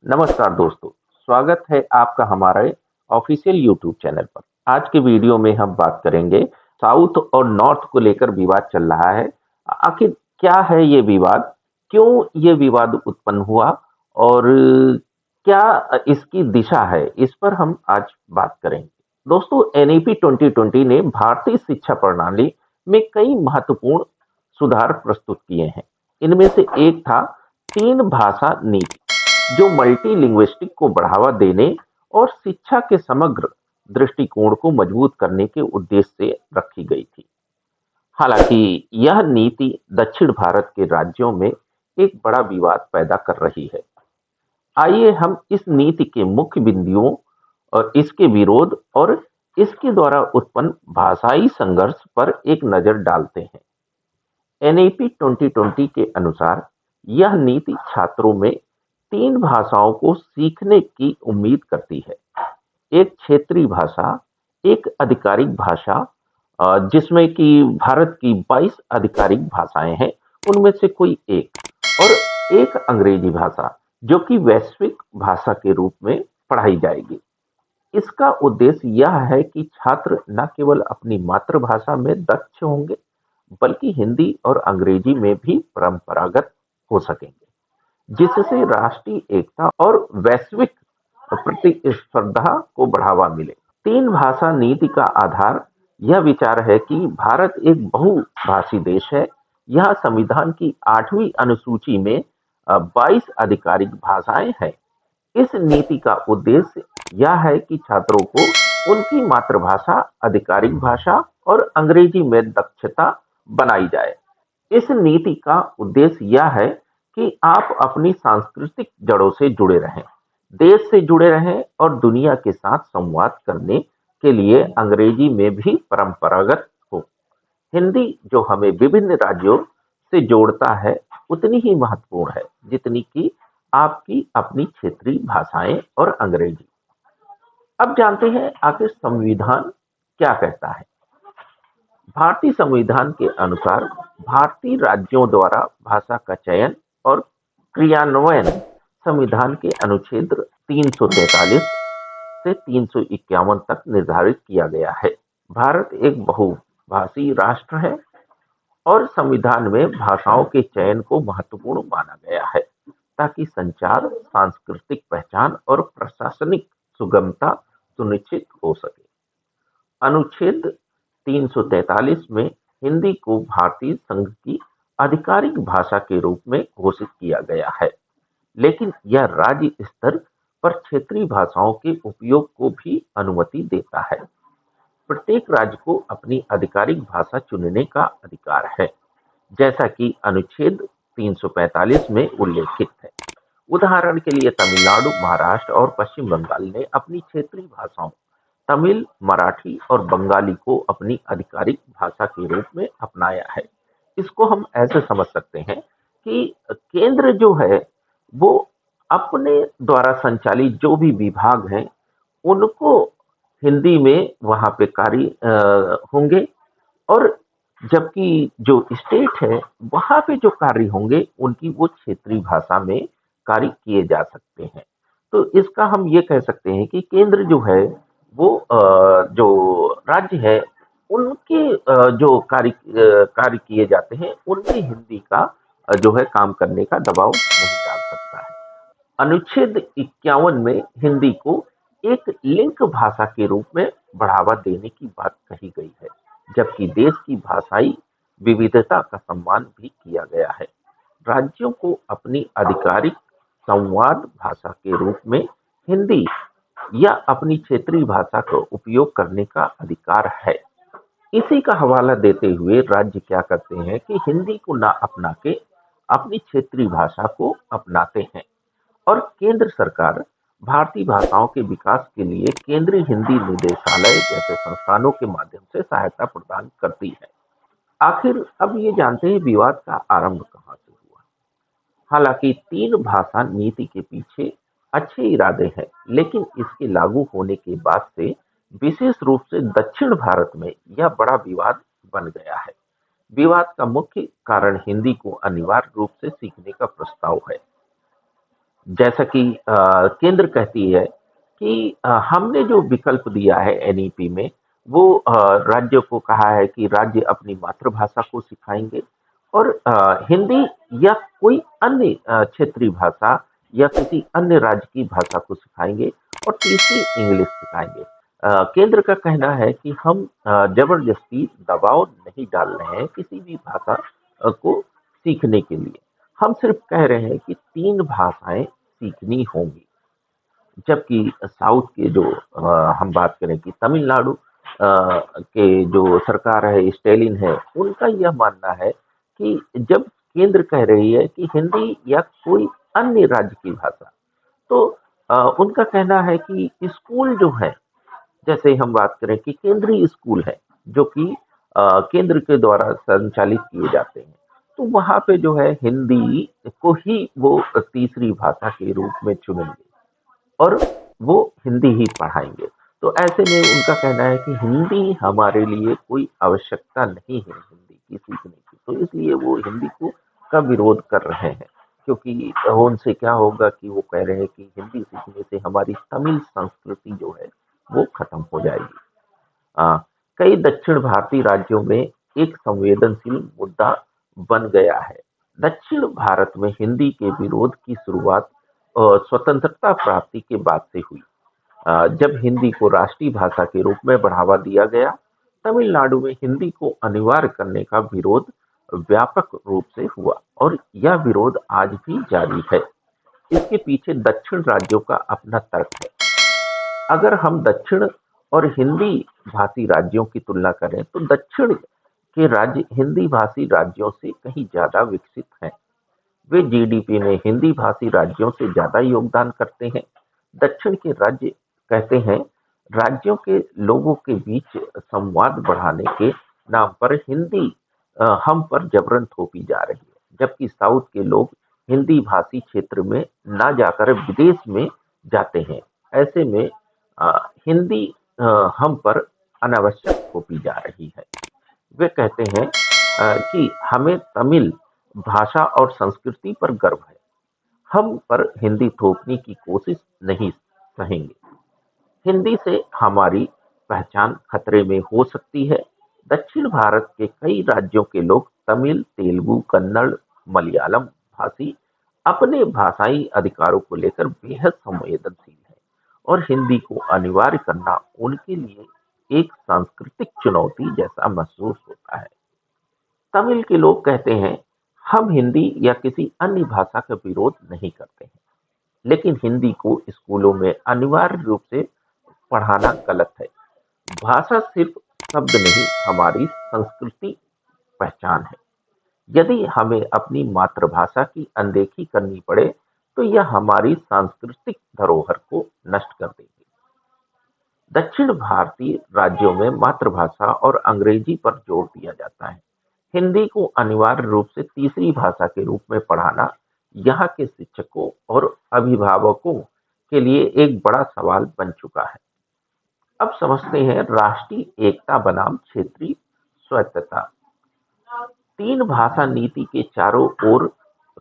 नमस्कार दोस्तों, स्वागत है आपका हमारे ऑफिशियल यूट्यूब चैनल पर। आज के वीडियो में हम बात करेंगे साउथ और नॉर्थ को लेकर विवाद चल रहा है। आखिर क्या है ये विवाद? क्यों ये विवाद उत्पन्न हुआ? और क्या इसकी दिशा है? इस पर हम आज बात करेंगे। दोस्तों, एनईपी 2020 ने भारतीय शिक्षा प्रणाली में कई महत्वपूर्ण सुधार प्रस्तुत किए हैं। इनमें से एक था तीन भाषा नीति, जो मल्टीलिंग्विस्टिक को बढ़ावा देने और शिक्षा के समग्र दृष्टिकोण को मजबूत करने के उद्देश्य से रखी गई थी। हालांकि यह नीति दक्षिण भारत के राज्यों में एक बड़ा विवाद पैदा कर रही है। आइए हम इस नीति के मुख्य बिंदुओं और इसके विरोध और इसके द्वारा उत्पन्न भाषाई संघर्ष पर एक नजर डालते हैं। एनईपी 2020 के अनुसार यह नीति छात्रों में तीन भाषाओं को सीखने की उम्मीद करती है। एक क्षेत्रीय भाषा, एक आधिकारिक भाषा, जिसमें कि भारत की 22 आधिकारिक भाषाएं हैं, उनमें से कोई एक, और एक अंग्रेजी भाषा, जो कि वैश्विक भाषा के रूप में पढ़ाई जाएगी। इसका उद्देश्य यह है कि छात्र न केवल अपनी मातृभाषा में दक्ष होंगे, बल्कि हिंदी और अंग्रेजी में भी परंपरागत हो सकेंगे, जिससे राष्ट्रीय एकता और वैश्विक प्रतिस्पर्धा को बढ़ावा मिले। तीन भाषा नीति का आधार यह विचार है कि भारत एक बहुभाषी देश है। यह संविधान की 8वीं अनुसूची में 22 आधिकारिक भाषाएं हैं। इस नीति का उद्देश्य यह है कि छात्रों को उनकी मातृभाषा, आधिकारिक भाषा और अंग्रेजी में दक्षता बनाई जाए। इस नीति का उद्देश्य यह है कि आप अपनी सांस्कृतिक जड़ों से जुड़े रहें, देश से जुड़े रहें और दुनिया के साथ संवाद करने के लिए अंग्रेजी में भी परंपरागत हो। हिंदी, जो हमें विभिन्न राज्यों से जोड़ता है, उतनी ही महत्वपूर्ण है जितनी कि आपकी अपनी क्षेत्रीय भाषाएं और अंग्रेजी। अब जानते हैं आखिर संविधान क्या कहता है। भारतीय संविधान के अनुसार भारतीय राज्यों द्वारा भाषा का चयन और क्रियान्वयन संविधान के अनुच्छेद 343 से 351 तक निर्धारित किया गया है। भारत एक बहुभाषी राष्ट्र है और संविधान में भाषाओं के चयन को महत्वपूर्ण माना गया है, ताकि संचार, सांस्कृतिक पहचान और प्रशासनिक सुगमता सुनिश्चित हो सके। अनुच्छेद 343 में हिंदी को भारतीय संघ की आधिकारिक भाषा के रूप में घोषित किया गया है, लेकिन यह राज्य स्तर पर क्षेत्रीय भाषाओं के उपयोग को भी अनुमति देता है। प्रत्येक राज्य को अपनी आधिकारिक भाषा चुनने का अधिकार है, जैसा कि अनुच्छेद 345 में उल्लेखित है। उदाहरण के लिए तमिलनाडु, महाराष्ट्र और पश्चिम बंगाल ने अपनी क्षेत्रीय भाषाओं तमिल, मराठी और बंगाली को अपनी आधिकारिक भाषा के रूप में अपनाया है। इसको हम ऐसे समझ सकते हैं कि केंद्र जो है वो अपने द्वारा संचालित जो भी विभाग हैं, उनको हिंदी में वहाँ पे कार्य होंगे, और जबकि जो स्टेट है वहाँ पे जो कार्य होंगे उनकी वो क्षेत्रीय भाषा में कार्य किए जा सकते हैं। तो इसका हम ये कह सकते हैं कि केंद्र जो है वो जो राज्य है उनके जो कार्य किए जाते हैं उनमें हिंदी का जो है काम करने का दबाव नहीं डाल सकता है। अनुच्छेद 51 में हिंदी को एक लिंक भाषा के रूप में बढ़ावा देने की बात कही गई है, जबकि देश की भाषाई विविधता का सम्मान भी किया गया है। राज्यों को अपनी आधिकारिक संवाद भाषा के रूप में हिंदी या अपनी क्षेत्रीय भाषा का उपयोग करने का अधिकार है। इसी का हवाला देते हुए राज्य क्या करते हैं कि हिंदी को ना अपना के अपनी क्षेत्रीय भाषा को अपनाते हैं, और केंद्र सरकार भारतीय भाषाओं के विकास के लिए केंद्रीय हिंदी निदेशालय जैसे संस्थानों के माध्यम से सहायता प्रदान करती है। आखिर अब ये जानते हैं विवाद का आरंभ कहाँ से हुआ। हालांकि तीन भाषा नीति के पीछे अच्छे इरादे हैं, लेकिन इसके लागू होने के बाद से विशेष रूप से दक्षिण भारत में यह बड़ा विवाद बन गया है। विवाद का मुख्य कारण हिंदी को अनिवार्य रूप से सीखने का प्रस्ताव है। जैसा कि केंद्र कहती है कि हमने जो विकल्प दिया है एनईपी में, वो राज्यों को कहा है कि राज्य अपनी मातृभाषा को सिखाएंगे और हिंदी या कोई अन्य क्षेत्रीय भाषा या किसी अन्य राज्य की भाषा को सिखाएंगे और तीसरी इंग्लिश सिखाएंगे। केंद्र का कहना है कि हम जबरदस्ती दबाव नहीं डाल रहे हैं किसी भी भाषा को सीखने के लिए। हम सिर्फ कह रहे हैं कि तीन भाषाएं सीखनी होंगी। जबकि साउथ के जो हम बात करें कि तमिलनाडु के जो सरकार है, स्टेलिन है, उनका यह मानना है कि जब केंद्र कह रही है कि हिंदी या कोई अन्य राज्य की भाषा, तो उनका कहना है कि स्कूल जो है, जैसे हम बात करें कि केंद्रीय स्कूल है जो कि केंद्र के द्वारा संचालित किए जाते हैं, तो वहाँ पे जो है हिंदी को ही वो तीसरी भाषा के रूप में चुनेंगे और वो हिंदी ही पढ़ाएंगे। तो ऐसे में उनका कहना है कि हिंदी हमारे लिए कोई आवश्यकता नहीं है हिंदी की सीखने की, तो इसलिए वो हिंदी को का विरोध कर रहे हैं। क्योंकि उनसे क्या होगा कि वो कह रहे हैं कि हिंदी सीखने से हमारी तमिल संस्कृति जो है वो खत्म हो जाएगी। अ, कई दक्षिण भारतीय राज्यों में एक संवेदनशील मुद्दा बन गया है। दक्षिण भारत में हिंदी के विरोध की शुरुआत स्वतंत्रता प्राप्ति के बाद से हुई। जब हिंदी को राष्ट्रीय भाषा के रूप में बढ़ावा दिया गया, तमिलनाडु में हिंदी को अनिवार्य करने का विरोध व्यापक रूप से हुआ और यह विरोध आज भी जारी है। इसके पीछे दक्षिण राज्यों का अपना तर्क है। अगर हम दक्षिण और हिंदी भाषी राज्यों की तुलना करें तो दक्षिण के राज्य हिंदी भाषी राज्यों से कहीं ज्यादा विकसित हैं। वे जीडीपी में हिंदी भाषी राज्यों से ज्यादा योगदान करते हैं। दक्षिण के राज्य कहते हैं राज्यों के लोगों के बीच संवाद बढ़ाने के नाम पर हिंदी हम पर जबरन थोपी जा रही है, जबकि साउथ के लोग हिंदी भाषी क्षेत्र में ना जाकर विदेश में जाते हैं। ऐसे में अ, हिंदी हम पर अनावश्यक थोपी जा रही है। वे कहते हैं कि हमें तमिल भाषा और संस्कृति पर गर्व है। हम पर हिंदी थोपने की कोशिश नहीं सहेंगे। हिंदी से हमारी पहचान खतरे में हो सकती है। दक्षिण भारत के कई राज्यों के लोग तमिल, तेलुगु, कन्नड़, मलयालम भाषी अपने भाषाई अधिकारों को लेकर बेहद संवेदनशील हैं और हिंदी को अनिवार्य करना उनके लिए एक सांस्कृतिक चुनौती जैसा महसूस होता है। तमिल के लोग कहते हैं हम हिंदी या किसी अन्य भाषा का विरोध नहीं करते हैं, लेकिन हिंदी को स्कूलों में अनिवार्य रूप से पढ़ाना गलत है। भाषा सिर्फ शब्द नहीं, हमारी संस्कृति पहचान है। यदि हमें अपनी मातृभाषा की अनदेखी करनी पड़े तो यह हमारी सांस्कृतिक धरोहर को नष्ट कर देगी। दक्षिण भारतीय राज्यों में मातृभाषा और अंग्रेजी पर जोर दिया जाता है। हिंदी को अनिवार्य रूप से तीसरी भाषा के रूप में पढ़ाना यहाँ के शिक्षकों और अभिभावकों के लिए एक बड़ा सवाल बन चुका है। अब समझते हैं राष्ट्रीय एकता बनाम क्षेत्रीय स्वायत्तता। तीन भाषा नीति के चारों ओर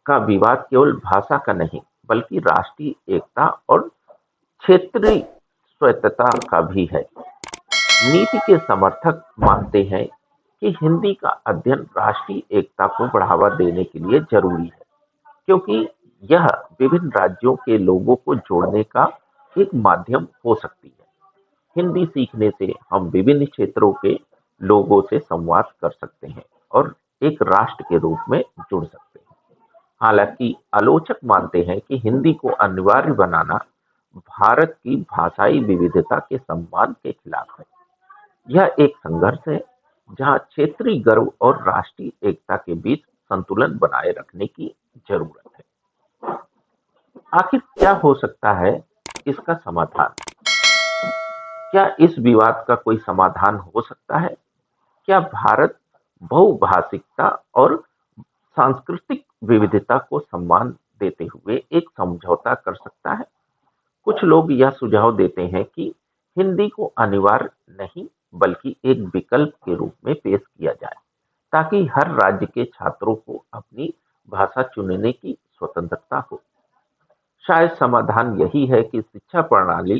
का विवाद केवल भाषा का नहीं, बल्कि राष्ट्रीय एकता और क्षेत्रीय स्वायत्तता का भी है। नीति के समर्थक मानते हैं कि हिंदी का अध्ययन राष्ट्रीय एकता को बढ़ावा देने के लिए जरूरी है, क्योंकि यह विभिन्न राज्यों के लोगों को जोड़ने का एक माध्यम हो सकती है। हिंदी सीखने से हम विभिन्न क्षेत्रों के लोगों से संवाद कर सकते हैं और एक राष्ट्र के रूप में जुड़ सकते हैं। हालांकि आलोचक मानते हैं कि हिंदी को अनिवार्य बनाना भारत की भाषाई विविधता के सम्मान के खिलाफ है। यह एक संघर्ष है जहां क्षेत्रीय गर्व और राष्ट्रीय एकता के बीच संतुलन बनाए रखने की जरूरत है। आखिर क्या हो सकता है इसका समाधान? क्या इस विवाद का कोई समाधान हो सकता है? क्या भारत बहुभाषिकता और सांस्कृतिक विविधता को सम्मान देते हुए एक समझौता कर सकता है? कुछ लोग यह सुझाव देते हैं कि हिंदी को अनिवार्य नहीं, बल्कि एक विकल्प के रूप में पेश किया जाए, ताकि हर राज्य के छात्रों को अपनी भाषा चुनने की स्वतंत्रता हो। शायद समाधान यही है कि शिक्षा प्रणाली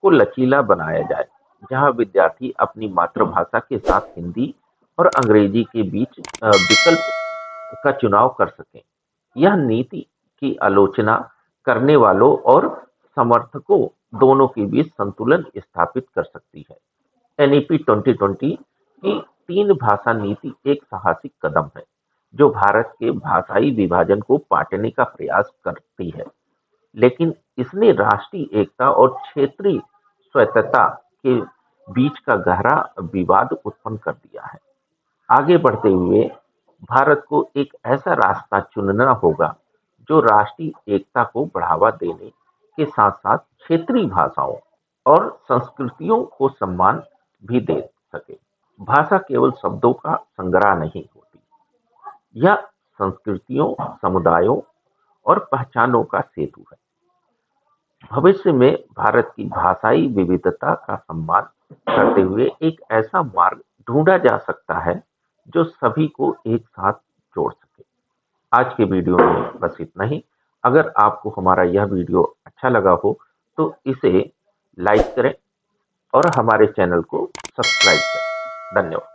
को लचीला बनाया जाए, जहां विद्यार्थी अपनी मातृभाषा के साथ हिंदी और अंग्रेजी के बीच विकल्प का चुनाव कर सकें। यह नीति की आलोचना करने वालों और समर्थकों दोनों के बीच संतुलन स्थापित कर सकती है। एनईपी 2020 की तीन भाषा नीति एक साहसिक कदम है, जो भारत के भाषाई विभाजन को पाटने का प्रयास करती है, लेकिन इसने राष्ट्रीय एकता और क्षेत्रीय स्वायत्तता के बीच का गहरा विवाद उत्पन्न कर दिया है। आगे बढ़ते हुए भारत को एक ऐसा रास्ता चुनना होगा जो राष्ट्रीय एकता को बढ़ावा देने के साथ साथ क्षेत्रीय भाषाओं और संस्कृतियों को सम्मान भी दे सके। भाषा केवल शब्दों का संग्रह नहीं होती, यह संस्कृतियों, समुदायों और पहचानों का सेतु है। भविष्य में भारत की भाषाई विविधता का सम्मान करते हुए एक ऐसा मार्ग ढूंढा जा सकता है जो सभी को एक साथ जोड़ सके। आज के वीडियो में बस इतना ही। अगर आपको हमारा यह वीडियो अच्छा लगा हो तो इसे लाइक करें और हमारे चैनल को सब्सक्राइब करें। धन्यवाद।